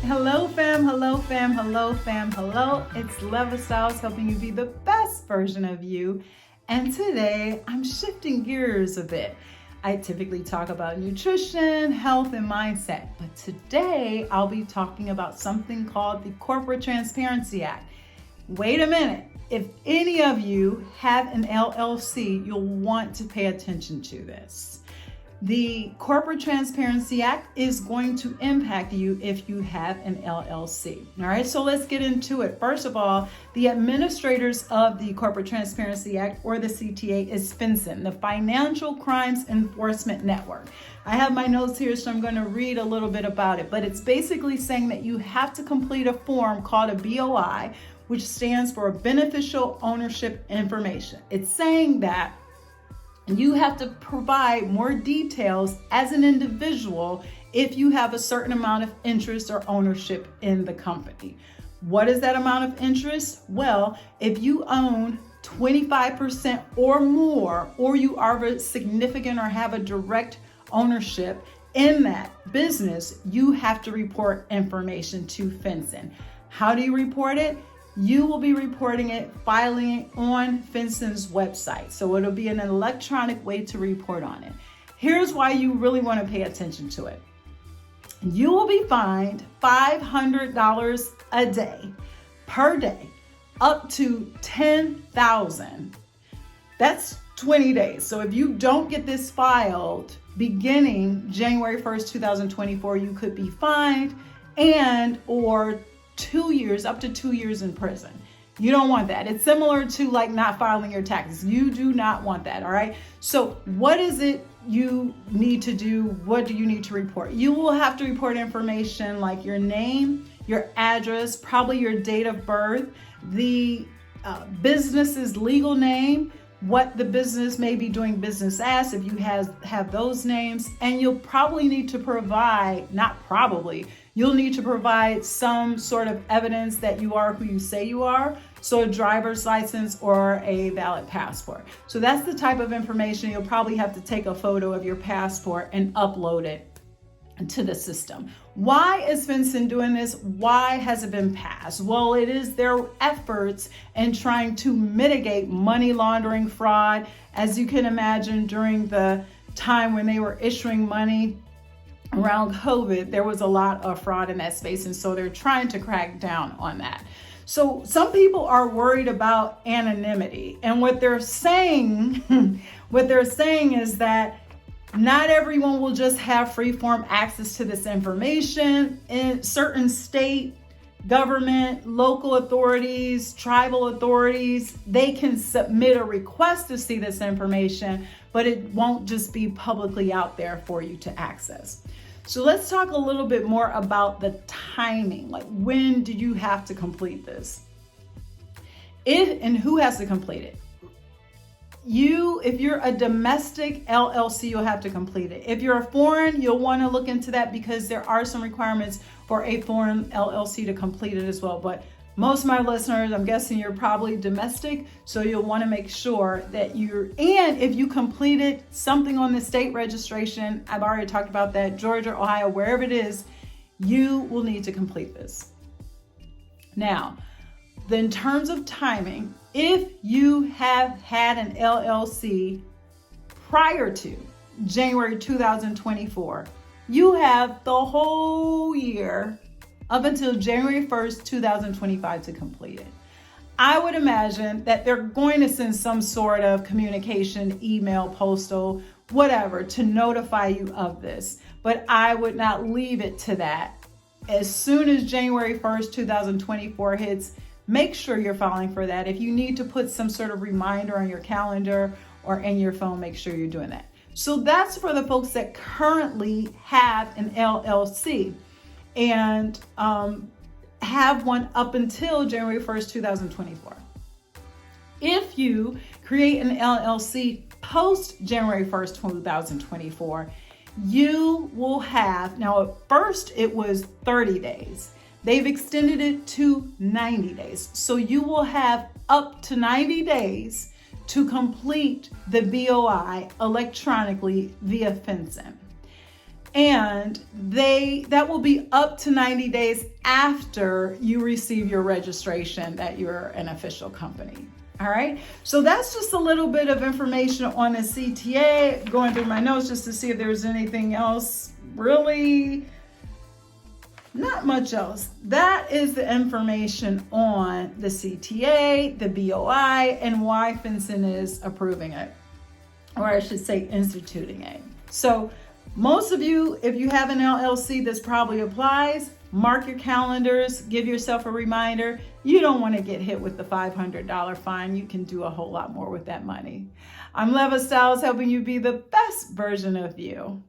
Hello fam, hello fam, hello fam, hello. It's Leva Styles helping you be the best version of you. And today I'm shifting gears a bit. I typically talk about nutrition, health, and mindset, but today I'll be talking about something called the Corporate Transparency Act. Wait a minute. If any of you have an LLC, you'll want to pay attention to this. The Corporate Transparency Act is going to impact you if you have an LLC. All right, so let's get into it. First of all, the administrators of the Corporate Transparency Act, or the CTA, is FinCEN, the Financial Crimes Enforcement Network. I have my notes here, so I'm going to read a little bit about it, but it's basically saying that you have to complete a form called a BOI, which stands for Beneficial Ownership Information. It's saying that you have to provide more details as an individual if you have a certain amount of interest or ownership in the company. What is that amount of interest? Well, if you own 25% or more, or you are significant or have a direct ownership in that business, you have to report information to FinCEN. How do you report it? You will be reporting it, filing it on FinCEN's website. So it'll be an electronic way to report on it. Here's why you really want to pay attention to it. You will be fined $500 a day, per day, up to $10,000. That's 20 days. So if you don't get this filed beginning January 1st, 2024, you could be fined or 2 years, up to 2 years in prison. You don't want that. It's similar to like not filing your taxes. You do not want that, all right? So what is it you need to do? What do you need to report? You will have to report information like your name, your address, probably your date of birth, the business's legal name, what the business may be doing business as, if you have those names, and you'll probably need to provide, you'll need to provide some sort of evidence that you are who you say you are. So a driver's license or a valid passport. So that's the type of information. You'll probably have to take a photo of your passport and upload it to the system. Why is FinCEN doing this? Why has it been passed? Well, it is their efforts in trying to mitigate money laundering fraud. As you can imagine, during the time when they were issuing money around COVID, there was a lot of fraud in that space. And so they're trying to crack down on that. So some people are worried about anonymity. And what they're saying is that not everyone will just have free-form access to this information. In certain state government, local authorities, tribal authorities, they can submit a request to see this information, but it won't just be publicly out there for you to access. So let's talk a little bit more about the timing. Like, when do you have to complete this? And who has to complete it? If you're a domestic LLC, you'll have to complete it. If you're a foreign, you'll want to look into that because there are some requirements for a foreign LLC to complete it as well. But most of my listeners, I'm guessing you're probably domestic, so you'll want to make sure that and if you completed something on the state registration, I've already talked about that, Georgia, Ohio, wherever it is, you will need to complete this. Now, in terms of timing, if you have had an LLC prior to January 2024, you have the whole year up until January 1st, 2025 to complete it. I would imagine that they're going to send some sort of communication, email, postal, whatever, to notify you of this. But I would not leave it to that. As soon as January 1st, 2024 hits, make sure you're filing for that. If you need to put some sort of reminder on your calendar or in your phone, make sure you're doing that. So that's for the folks that currently have an LLC and have one up until January 1st, 2024. If you create an LLC post January 1st, 2024, you will have, now at first it was 30 days. They've extended it to 90 days. So you will have up to 90 days to complete the BOI electronically via FinCEN. And that will be up to 90 days after you receive your registration that you're an official company. All right, so that's just a little bit of information on the CTA. Going through my notes just to see if there's anything else. Really, not much else. That is the information on the CTA, the BOI, and why FinCEN is approving it, or I should say instituting it. So most of you, if you have an LLC, this probably applies. Mark your calendars, give yourself a reminder. You don't want to get hit with the $500 fine. You can do a whole lot more with that money. I'm Leva Styles, helping you be the best version of you.